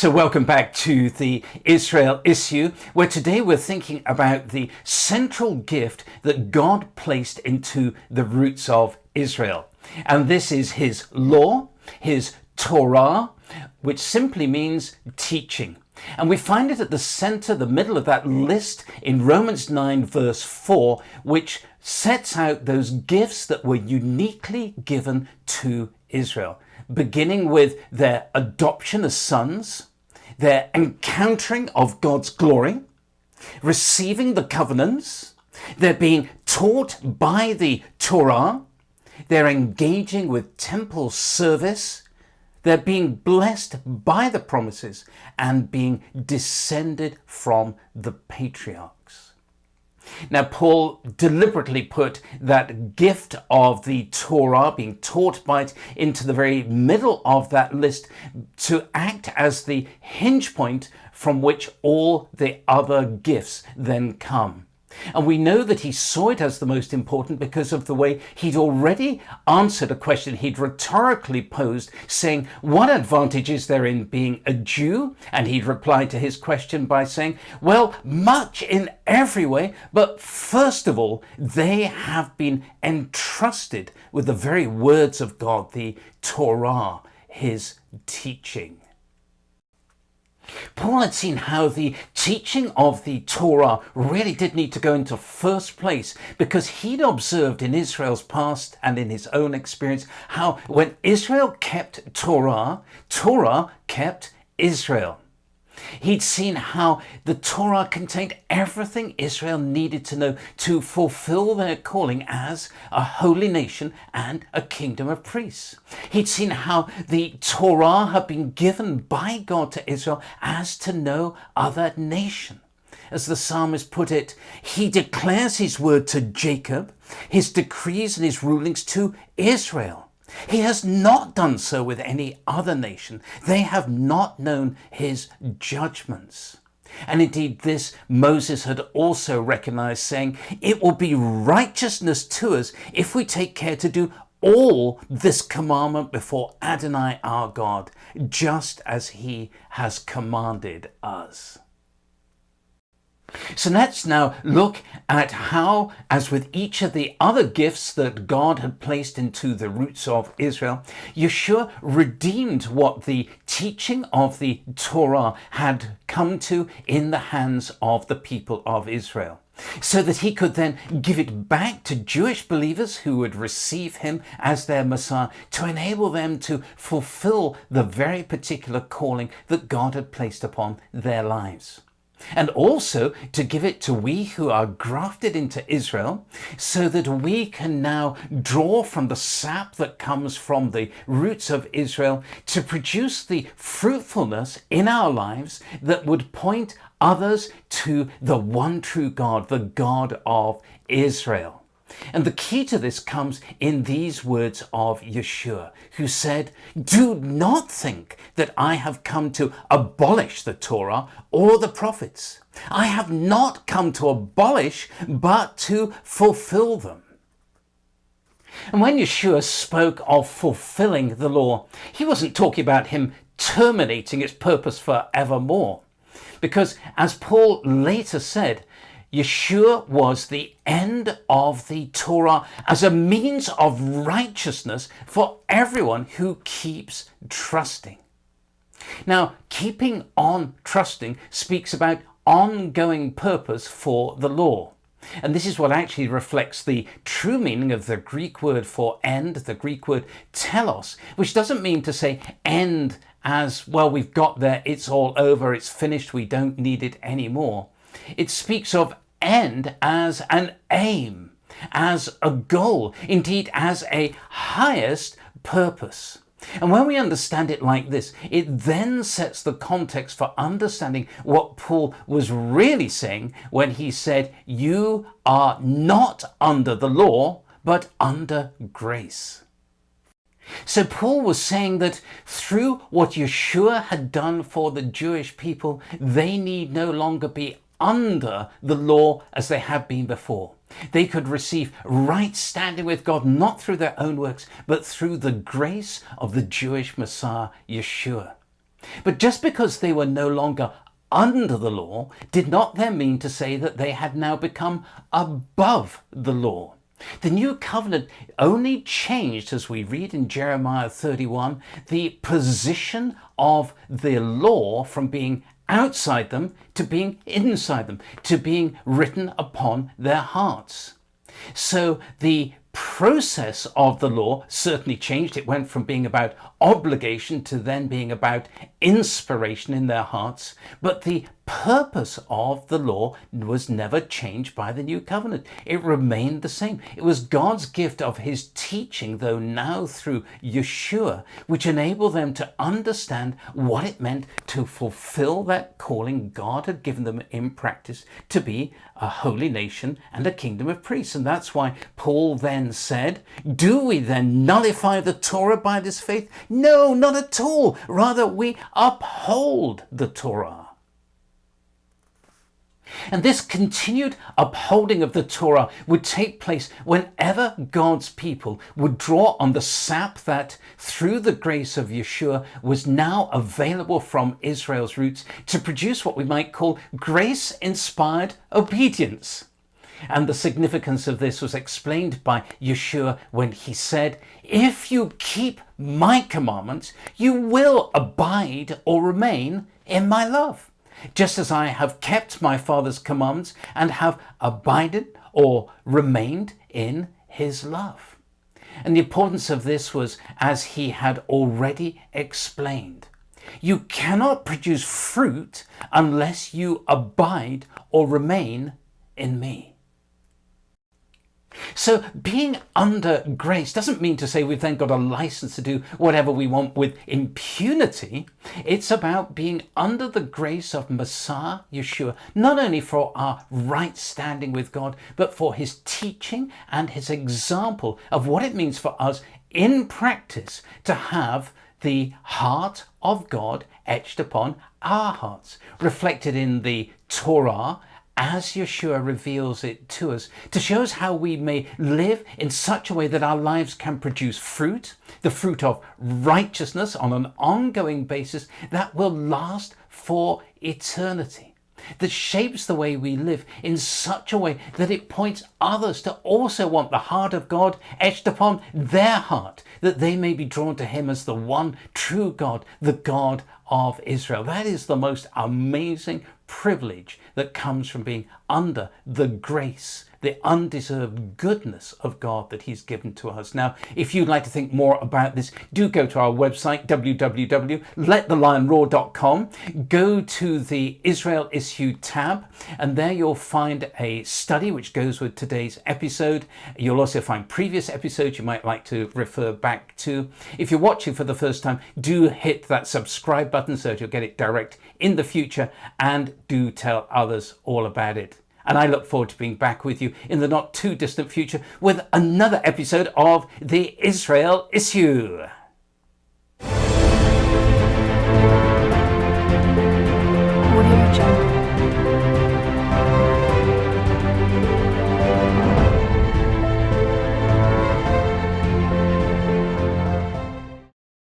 So welcome back to the Israel issue, where today we're thinking about the central gift that God placed into the roots of Israel. And this is his law, his Torah, which simply means teaching. And we find it at the center, the middle of that list in Romans 9 verse 4, which sets out those gifts that were uniquely given to Israel, beginning with their adoption as sons, their encountering of God's glory, receiving the covenants, they're being taught by the Torah, they're engaging with temple service, they're being blessed by the promises and being descended from the patriarchs. Now, Paul deliberately put that gift of the Torah, being taught by it, into the very middle of that list to act as the hinge point from which all the other gifts then come. And we know that he saw it as the most important because of the way he'd already answered a question he'd rhetorically posed, saying, what advantage is there in being a Jew? And he'd replied to his question by saying, well, much in every way, but first of all, they have been entrusted with the very words of God, the Torah, his teaching. Paul had seen how the teaching of the Torah really did need to go into first place, because he'd observed in Israel's past and in his own experience how when Israel kept Torah, Torah kept Israel. He'd seen how the Torah contained everything Israel needed to know to fulfill their calling as a holy nation and a kingdom of priests. He'd seen how the Torah had been given by God to Israel as to no other nation. As the psalmist put it, he declares his word to Jacob, his decrees and his rulings to Israel. He has not done so with any other nation. They have not known his judgments. And indeed, this Moses had also recognized, saying, it will be righteousness to us if we take care to do all this commandment before Adonai our God, just as he has commanded us. So let's now look at how, as with each of the other gifts that God had placed into the roots of Israel, Yeshua redeemed what the teaching of the Torah had come to in the hands of the people of Israel, so that he could then give it back to Jewish believers who would receive him as their Messiah, to enable them to fulfill the very particular calling that God had placed upon their lives. And also to give it to we who are grafted into Israel, so that we can now draw from the sap that comes from the roots of Israel to produce the fruitfulness in our lives that would point others to the one true God, the God of Israel. And the key to this comes in these words of Yeshua, who said, do not think that I have come to abolish the Torah or the prophets. I have not come to abolish, but to fulfill them. And when Yeshua spoke of fulfilling the law, he wasn't talking about him terminating its purpose forevermore. Because as Paul later said, Yeshua was the end of the Torah as a means of righteousness for everyone who keeps trusting. Now, keeping on trusting speaks about ongoing purpose for the law. And this is what actually reflects the true meaning of the Greek word for end, the Greek word telos, which doesn't mean to say end as, well, we've got there, it's all over, it's finished, we don't need it anymore. It speaks of end as an aim, as a goal, indeed as a highest purpose. And when we understand it like this, it then sets the context for understanding what Paul was really saying when he said, you are not under the law, but under grace. So Paul was saying that through what Yeshua had done for the Jewish people, they need no longer be under the law as they had been before. They could receive right standing with God, not through their own works, but through the grace of the Jewish Messiah, Yeshua. But just because they were no longer under the law did not then mean to say that they had now become above the law. The new covenant only changed, as we read in Jeremiah 31, the position of the law from being outside them to being inside them, to being written upon their hearts. So the process of the law certainly changed. It went from being about obligation to then being about inspiration in their hearts. But the purpose of the law was never changed by the new covenant. It remained the same. It was God's gift of his teaching, though now through Yeshua, which enabled them to understand what it meant to fulfill that calling God had given them in practice to be a holy nation and a kingdom of priests. And that's why Paul then said, do we then nullify the Torah by this faith? No, not at all. Rather, we uphold the Torah. And this continued upholding of the Torah would take place whenever God's people would draw on the sap that, through the grace of Yeshua, was now available from Israel's roots to produce what we might call grace-inspired obedience. And the significance of this was explained by Yeshua when he said, if you keep my commandments, you will abide or remain in my love, just as I have kept my Father's commandments and have abided or remained in his love. And the importance of this was, as he had already explained, you cannot produce fruit unless you abide or remain in me. So being under grace doesn't mean to say we've then got a license to do whatever we want with impunity. It's about being under the grace of Messiah, Yeshua, not only for our right standing with God, but for his teaching and his example of what it means for us in practice to have the heart of God etched upon our hearts, reflected in the Torah, as Yeshua reveals it to us, to show us how we may live in such a way that our lives can produce fruit, the fruit of righteousness on an ongoing basis that will last for eternity, that shapes the way we live in such a way that it points others to also want the heart of God etched upon their heart, that they may be drawn to him as the one true God, the God of Israel. That is the most amazing privilege that comes from being under the grace, the undeserved goodness of God that he's given to us. Now, if you'd like to think more about this, do go to our website, www.letthelionroar.com. Go to the Israel Issue tab, and there you'll find a study which goes with today's episode. You'll also find previous episodes you might like to refer back to. If you're watching for the first time, do hit that subscribe button so that you'll get it direct in the future, and do tell others all about it. And I look forward to being back with you in the not too distant future with another episode of the Israel Issue.